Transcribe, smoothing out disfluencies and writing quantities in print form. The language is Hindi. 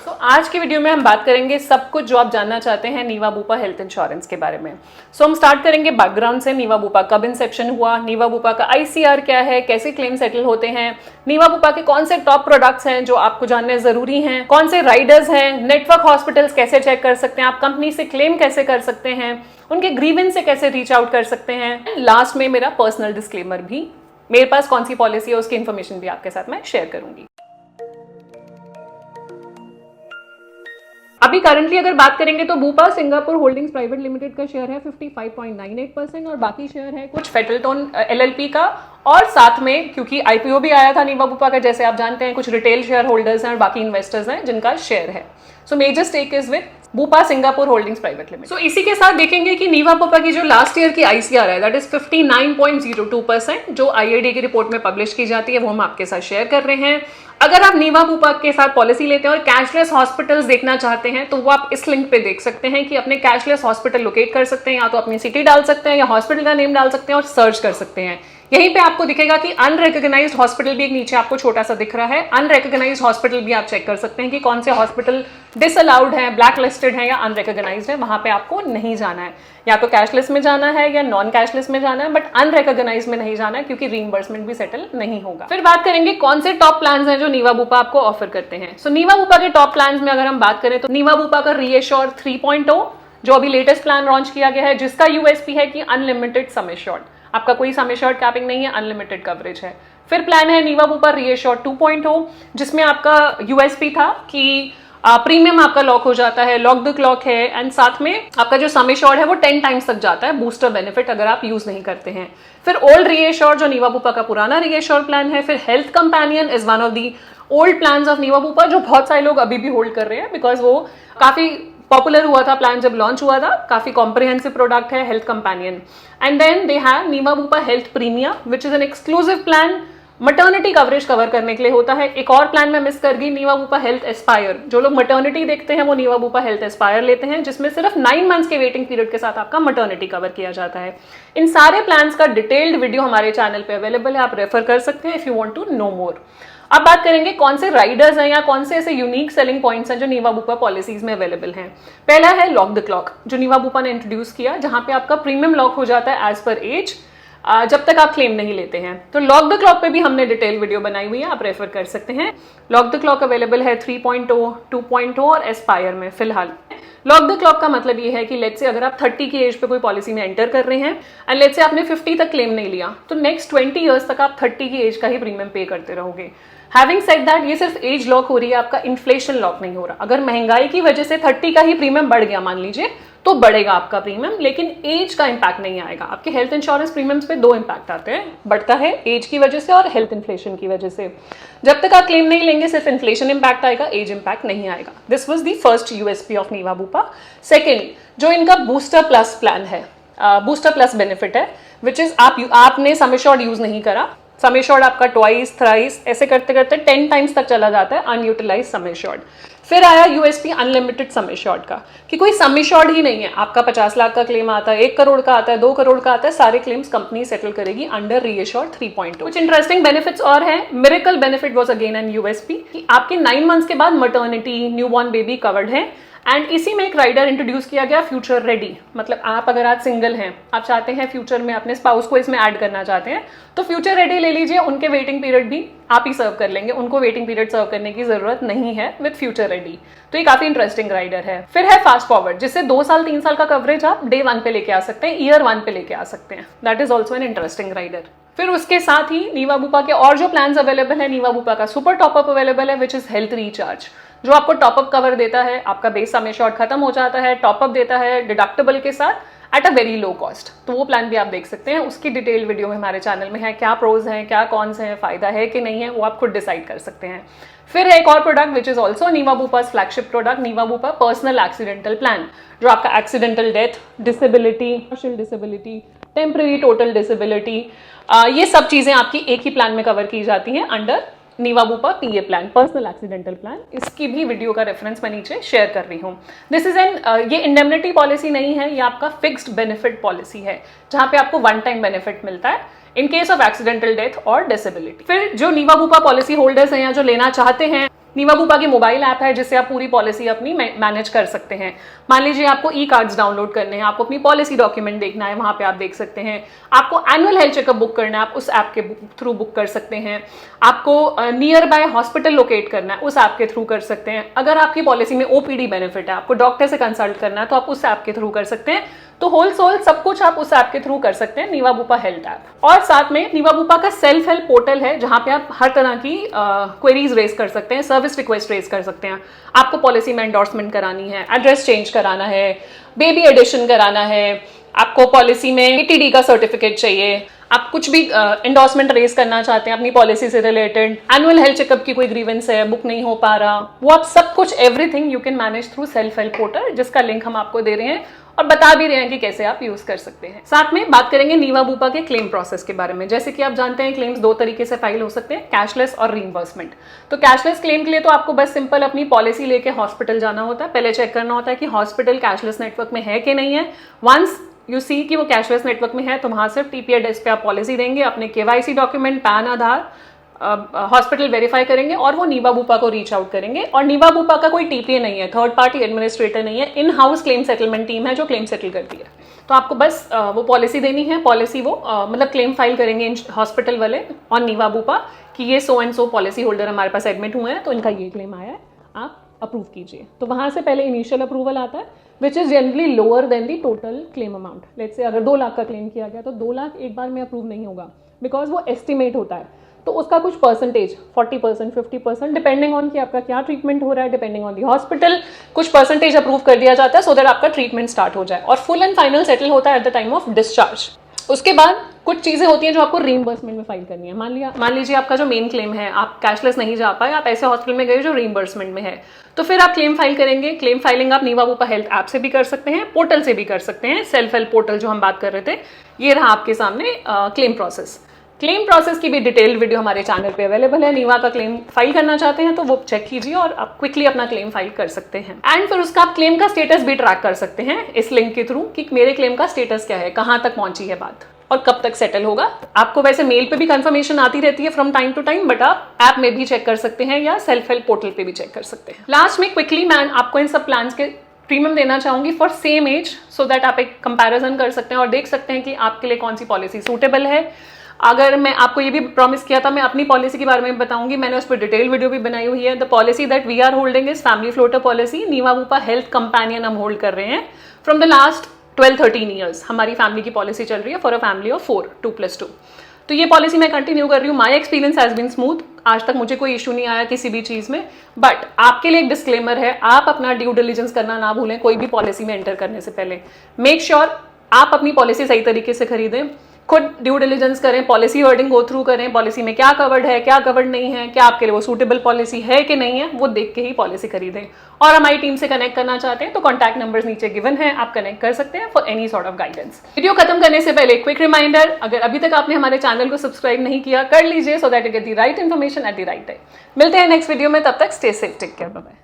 तो आज की वीडियो में हम बात करेंगे सब कुछ जो आप जानना चाहते हैं नीवा बुपा हेल्थ इंश्योरेंस के बारे में। हम स्टार्ट करेंगे बैकग्राउंड से। नीवा बुपा कब इंसेप्शन हुआ, नीवा बुपा का आईसीआर क्या है, कैसे क्लेम सेटल होते हैं, नीवा बुपा के कौन से टॉप प्रोडक्ट्स हैं जो आपको जानने जरूरी हैं, कौन से राइडर्स हैं, नेटवर्क हॉस्पिटल्स कैसे चेक कर सकते हैं, आप कंपनी से क्लेम कैसे कर सकते हैं, उनके ग्रीवेंस से कैसे रीच आउट कर सकते हैं। लास्ट में मेरा पर्सनल डिस्क्लेमर भी, मेरे पास कौन सी पॉलिसी है उसकी इन्फॉर्मेशन भी आपके साथ मैं शेयर करूंगी। अभी करंटली अगर बात करेंगे तो Bupa Singapore holdings private limited का शेयर है 55.98% और बाकी शेयर है कुछ फेडरलटोन एलएलपी का, और साथ में क्योंकि आईपीओ भी आया था नीवा बुपा का, जैसे आप जानते हैं कुछ रिटेल शेयर होल्डर्स हैं और बाकी इन्वेस्टर्स हैं जिनका शेयर है। So major stake is with Bupa Singapore holdings private limited. So इसी के साथ देखेंगे कि नीवा बुपा की जो लास्ट ईयर की आईसीआर है दैट इज 59.02%, जो आईआईडी की रिपोर्ट में पब्लिश की जाती है वो हम आपके साथ शेयर कर रहे हैं। अगर आप नीवा बुपा के साथ पॉलिसी लेते हैं और कैशलेस हॉस्पिटल्स देखना चाहते हैं तो वो आप इस लिंक पे देख सकते हैं कि अपने कैशलेस हॉस्पिटल लोकेट कर सकते हैं, या तो अपनी सिटी डाल सकते हैं या हॉस्पिटल का नेम डाल सकते हैं और सर्च कर सकते हैं। यहीं पे आपको दिखेगा कि अनरिकॉग्नाइज्ड हॉस्पिटल भी एक नीचे आपको छोटा सा दिख रहा है। अनरिकॉग्नाइज्ड हॉस्पिटल भी आप चेक कर सकते हैं कि कौन से हॉस्पिटल डिसअलाउड है, ब्लैक लिस्टेड है या अनरिकॉग्नाइज्ड है। वहां पे आपको नहीं जाना है, या तो कैशलेस में जाना है या नॉन कैशलेस में जाना है, बट अनरिकॉग्नाइज्ड में नहीं जाना है क्योंकि रीइंबर्समेंट भी सेटल नहीं होगा। फिर बात करेंगे कौन से टॉप प्लान्स हैं जो नीवा बुपा आपको ऑफर करते हैं। सो नीवा बुपा के टॉप प्लान्स में अगर हम बात करें तो नीवा बुपा का रीएश्योर 3.0 जो अभी लेटेस्ट प्लान लॉन्च किया गया है, जिसका यूएसपी है कि अनलिमिटेड सम एश्योर्ड, आपका कोई सम एश्योर्ड कैपिंग नहीं है, अनलिमिटेड कवरेज है। फिर प्लान है नीवा बुपा रीएश्योर 2.0 जिसमें आपका यूएसपी था कि प्रीमियम आपका लॉक हो जाता है, लॉक द क्लॉक है, एंड साथ में आपका जो सम एश्योर्ड है वो 10 टाइम्स तक जाता है बूस्टर बेनिफिट अगर आप यूज नहीं करते हैं। फिर ओल्ड रीएश्योर जो नीवा बुपा का पुराना रीएश्योर प्लान है। फिर health companion is one of the old plans of Niva Bupa जो बहुत सारे लोग अभी भी होल्ड कर रहे हैं बिकॉज वो काफी पॉपुलर हुआ था प्लान जब लॉन्च हुआ था, काफी कॉम्प्रिहेंसिव प्रोडक्ट है health companion. And then they have Niva Bupa health premia which is an exclusive plan, maternity coverage cover करने के लिए होता है। एक और प्लान मैं मिस कर गई, नीवा बुपा हेल्थ एस्पायर, जो लोग मटर्निटी देखते हैं वो नीवा बुपा हेल्थ एस्पायर लेते हैं, जिसमें सिर्फ 9 मंथ्स के वेटिंग पीरियड के साथ आपका मटर्निटी कवर किया जाता है। इन सारे प्लान्स का डिटेल्ड वीडियो हमारे चैनल पे अवेलेबल है, आप रेफर कर सकते हैं if you want to know more. अब बात करेंगे कौन से राइडर्स हैं या कौन से ऐसे यूनिक सेलिंग पॉइंट्स हैं जो नीवा बुपा पॉलिसीज में अवेलेबल हैं। पहला है लॉक द क्लॉक जो नीवा बुपा ने इंट्रोड्यूस किया, जहां पे आपका प्रीमियम लॉक हो जाता है एज पर एज जब तक आप क्लेम नहीं लेते हैं। तो लॉक द क्लॉक पे भी हमने डिटेल वीडियो बनाई हुई है, आप रेफर कर सकते हैं। लॉक द क्लॉक अवेलेबल है 3.0, 2.0 और एस्पायर में फिलहाल। लॉक द क्लॉक का मतलब ये है कि लेट्स से अगर आप 30 की एज पे कोई पॉलिसी में एंटर कर रहे हैं एंड लेट्स से आपने 50 तक क्लेम नहीं लिया तो नेक्स्ट 20 ईयर्स तक आप 30 की एज का ही प्रीमियम पे करते रहोगे। हैविंग सेड दैट, ये सिर्फ एज लॉक हो रही है, आपका इन्फ्लेशन लॉक नहीं हो रहा। अगर महंगाई की वजह से 30 का ही प्रीमियम बढ़ गया मान लीजिए तो बढ़ेगा आपका प्रीमियम, लेकिन एज का इंपैक्ट नहीं आएगा। आपके हेल्थ इंश्योरेंस प्रीमियम्स पे 2 इंपैक्ट आते हैं, बढ़ता है एज की वजह से और हेल्थ इन्फ्लेशन की वजह से। जब तक आप क्लेम नहीं लेंगे सिर्फ इन्फ्लेशन इंपैक्ट आएगा, एज इंपैक्ट नहीं आएगा। This was the first USP of Niva Bupa. Second, जो इनका बूस्टर प्लस प्लान है, बूस्टर प्लस बेनिफिट है, विच इज आपने सम एश्योर्ड यूज नहीं करा, सम एश्योर्ड आपका ट्वाइस थ्राइस ऐसे करते करते 10 टाइम्स तक चला जाता है अनयूटिलाइज सम एश्योर्ड। फिर आया यूएसपी अनलिमिटेड सम एश्योर्ड का कि कोई सम एश्योर्ड ही नहीं है, आपका 50 लाख का क्लेम आता है, 1 करोड़ का आता है, 2 करोड़ का आता है, सारे क्लेम्स कंपनी सेटल करेगी अंडर रीएश्योर 3.0। कुछ इंटरेस्टिंग बेनिफिट्स और हैं। Miracle benefit was again an USP कि आपके 9 मंथ्स के बाद मटर्निटी, न्यूबॉर्न बेबी कवर्ड है। एंड इसी में एक राइडर इंट्रोड्यूस किया गया फ्यूचर रेडी, मतलब आप अगर आज सिंगल हैं, आप चाहते हैं फ्यूचर में अपने स्पाउस को इसमें ऐड करना चाहते हैं तो फ्यूचर रेडी ले लीजिए, उनके वेटिंग पीरियड भी आप ही सर्व कर लेंगे, उनको वेटिंग पीरियड सर्व करने की जरूरत नहीं है विद फ्यूचर रेडी। तो ये काफी इंटरेस्टिंग राइडर है। फिर है फास्ट फॉरवर्ड, जिससे 2 साल 3 साल का कवरेज आप डे 1 पे लेके आ सकते हैं, ईयर 1 पे लेके आ सकते हैं। That is also an interesting rider. फिर उसके साथ ही नीवा बुपा के और जो प्लान्स अवेलेबल है, नीवा बुपा का सुपर टॉपअप अवेलेबल है विच इज हेल्थ रिचार्ज, जो आपको टॉपअप कवर देता है, आपका बेस सम एश्योर्ड खत्म हो जाता है, टॉपअप देता है डिडक्टेबल के साथ at a very low cost. तो वो प्लान भी आप देख सकते हैं, उसकी डिटेल वीडियो में हमारे चैनल में है, क्या प्रोज हैं, क्या कॉन्स हैं, फायदा है कि नहीं है, वो आप खुद डिसाइड कर सकते हैं। फिर है एक और product which is also Niva Bupa's flagship product, Niva Bupa personal accidental plan, जो आपका accidental death, disability, partial disability, temporary total disability, ये सब चीजें आपकी एक ही प्लान में कवर की जाती हैं अंडर नीवा बुपा पीए प्लान, पर्सनल एक्सीडेंटल प्लान। इसकी भी वीडियो का रेफरेंस मैं नीचे शेयर कर रही हूँ। दिस इज एन ये इंडेमनिटी पॉलिसी नहीं है, ये आपका फिक्स्ड बेनिफिट पॉलिसी है, जहां पे आपको 1 टाइम बेनिफिट मिलता है in case of accidental death और डिसेबिलिटी। फिर जो नीवा बुपा पॉलिसी होल्डर्स हैं या जो लेना चाहते हैं नीवा बुपा की मोबाइल ऐप है जिससे आप पूरी पॉलिसी अपनी मैनेज कर सकते हैं। मान लीजिए आपको ई कार्ड्स डाउनलोड करने हैं, आपको अपनी पॉलिसी डॉक्यूमेंट देखना है, वहां पे आप देख सकते हैं। आपको एनुअल हेल्थ चेकअप बुक करना है, आप उस ऐप के थ्रू बुक कर सकते हैं। आपको नियर बाय हॉस्पिटल लोकेट करना है, उस ऐप के थ्रू कर सकते हैं। अगर आपकी पॉलिसी में ओपीडी बेनिफिट है, आपको डॉक्टर से कंसल्ट करना है, तो आप उस ऐप के थ्रू कर सकते हैं। तो होल सोल सब कुछ आप उस ऐप के थ्रू कर सकते हैं, नीवा बुपा हेल्थ ऐप। और साथ में नीवा बुपा का सेल्फ हेल्प पोर्टल है जहां पे आप हर तरह की क्वेरीज रेज कर सकते हैं, सर्विस रिक्वेस्ट रेज कर सकते हैं। आपको पॉलिसी में एंडोर्समेंट करानी है, एड्रेस चेंज कराना है, बेबी एडिशन कराना है, आपको पॉलिसी में एटीडी का सर्टिफिकेट चाहिए, आप कुछ भी एंडोर्समेंट रेज करना चाहते हैं अपनी पॉलिसी से रिलेटेड, एनुअल हेल्थ चेकअप की कोई ग्रीवेंस है, बुक नहीं हो पा रहा, वो आप सब कुछ everything you can manage through self help portal, जिसका लिंक हम आपको दे रहे हैं और बता भी रहे हैं कि कैसे आप यूज कर सकते हैं। साथ में बात करेंगे नीवा बुपा के क्लेम प्रोसेस के बारे में। जैसे कि आप जानते हैं क्लेम्स दो तरीके से फाइल हो सकते हैं, कैशलेस और रीइंबर्समेंट। तो कैशलेस क्लेम के लिए तो आपको बस सिंपल अपनी पॉलिसी लेके हॉस्पिटल जाना होता है, पहले चेक करना होता है कि हॉस्पिटल कैशलेस नेटवर्क में है कि नहीं है। वंस यू सी कि वो कैशलेस नेटवर्क में है तो वहां सिर्फ टीपीआर डेस्क पे आप पॉलिसी देंगे, अपने केवाईसी डॉक्यूमेंट, पैन, आधार, हॉस्पिटल वेरीफाई करेंगे और वो नीवा बुपा को रीच आउट करेंगे। और नीवा बुपा का कोई टीपीए नहीं है, थर्ड पार्टी एडमिनिस्ट्रेटर नहीं है, in house claim settlement team है जो क्लेम सेटल करती है। तो आपको बस वो पॉलिसी देनी है, पॉलिसी वो मतलब क्लेम फाइल करेंगे हॉस्पिटल वाले और नीवा बुपा कि ये so and so policy holder हमारे पास एडमिट हुए हैं तो इनका ये क्लेम आया है, आप अप्रूव कीजिए। तो वहां से पहले इनिशियल अप्रूवल आता है which is generally lower than the total claim amount. Let's say अगर 2 लाख का क्लेम किया गया तो 2 लाख एक बार में अप्रूव नहीं होगा, बिकॉज वो एस्टिमेट होता है। तो उसका कुछ परसेंटेज 40%, 50% डिपेंडिंग ऑन कि आपका क्या ट्रीटमेंट हो रहा है, डिपेंडिंग ऑन दी हॉस्पिटल, कुछ परसेंटेज अप्रूव कर दिया जाता है सो दैट आपका ट्रीटमेंट स्टार्ट हो जाए और फुल एंड फाइनल सेटल होता है at the time of discharge. उसके बाद कुछ चीजें होती हैं जो आपको रीइंबर्समेंट में फाइल करनी है। मान लीजिए आपका जो मेन क्लेम है, आप कैशलेस नहीं जा पाए, आप ऐसे हॉस्पिटल में गए जो रीइंबर्समेंट में है, तो फिर आप क्लेम फाइल करेंगे। क्लेम फाइलिंग आप नीवा बुपा हेल्थ ऐप से भी कर सकते हैं, पोर्टल से भी कर सकते हैं। सेल्फ हेल्प पोर्टल जो हम बात कर रहे थे, ये रहा आपके सामने क्लेम प्रोसेस। क्लेम प्रोसेस की भी डिटेल्ड वीडियो हमारे चैनल पे अवेलेबल है। नीवा का क्लेम फाइल करना चाहते हैं तो वो चेक कीजिए और आप क्विकली अपना क्लेम फाइल कर सकते हैं। एंड फिर उसका आप क्लेम का स्टेटस भी ट्रैक कर सकते हैं इस लिंक के थ्रू कि मेरे क्लेम का स्टेटस क्या है, कहां तक पहुंची है बात और कब तक सेटल होगा। आपको वैसे मेल पे भी कंफर्मेशन आती रहती है from time to time, but आप ऐप में भी चेक कर सकते हैं या सेल्फ हेल्प पोर्टल पे भी चेक कर सकते हैं। लास्ट में क्विकली मैं आपको इन सब प्लान्स के प्रीमियम देना चाहूंगी for same age, so that आप एक कंपैरिजन कर सकते हैं और देख सकते हैं कि आपके लिए कौन सी पॉलिसी सूटेबल है। अगर मैं आपको ये भी प्रॉमिस किया था मैं अपनी पॉलिसी के बारे में बताऊंगी, मैंने उस पर डिटेल वीडियो भी बनाई हुई है। The policy that we are holding is family floater policy, Niva Bupa health companion हम होल्ड कर रहे हैं फ्रॉम द लास्ट 12-13 ईयर्स। हमारी फैमिली की पॉलिसी चल रही है फॉर अ फैमिली ऑफ 4, 2+2। तो ये पॉलिसी मैं कंटिन्यू कर रही हूँ। My experience has been smooth, आज तक मुझे कोई इशू नहीं आया किसी भी चीज में। बट आपके लिए एक डिस्क्लेमर है, आप अपना ड्यू डिलिजेंस करना ना भूलें कोई भी पॉलिसी में एंटर करने से पहले। मेक श्योर आप अपनी पॉलिसी सही तरीके से खरीदें, खुद ड्यू डिलिजेंस करें, पॉलिसी वर्डिंग गो थ्रू करें, पॉलिसी में क्या कवर्ड है, क्या कवर्ड नहीं है, क्या आपके लिए वो सूटेबल पॉलिसी है कि नहीं है, वो देख के ही पॉलिसी खरीदें। और हमारी टीम से कनेक्ट करना चाहते हैं तो कॉन्टैक्ट नंबर्स नीचे गिवन है, आप कनेक्ट कर सकते हैं for any sort of guidance. Video खत्म करने से पहले क्विक रिमाइंडर, अगर अभी तक आपने हमारे चैनल को सब्सक्राइब नहीं किया कर लीजिए, so that you get the right information at the right time. मिलते हैं नेक्स्ट वीडियो में, तब तक stay safe, take care, bye bye.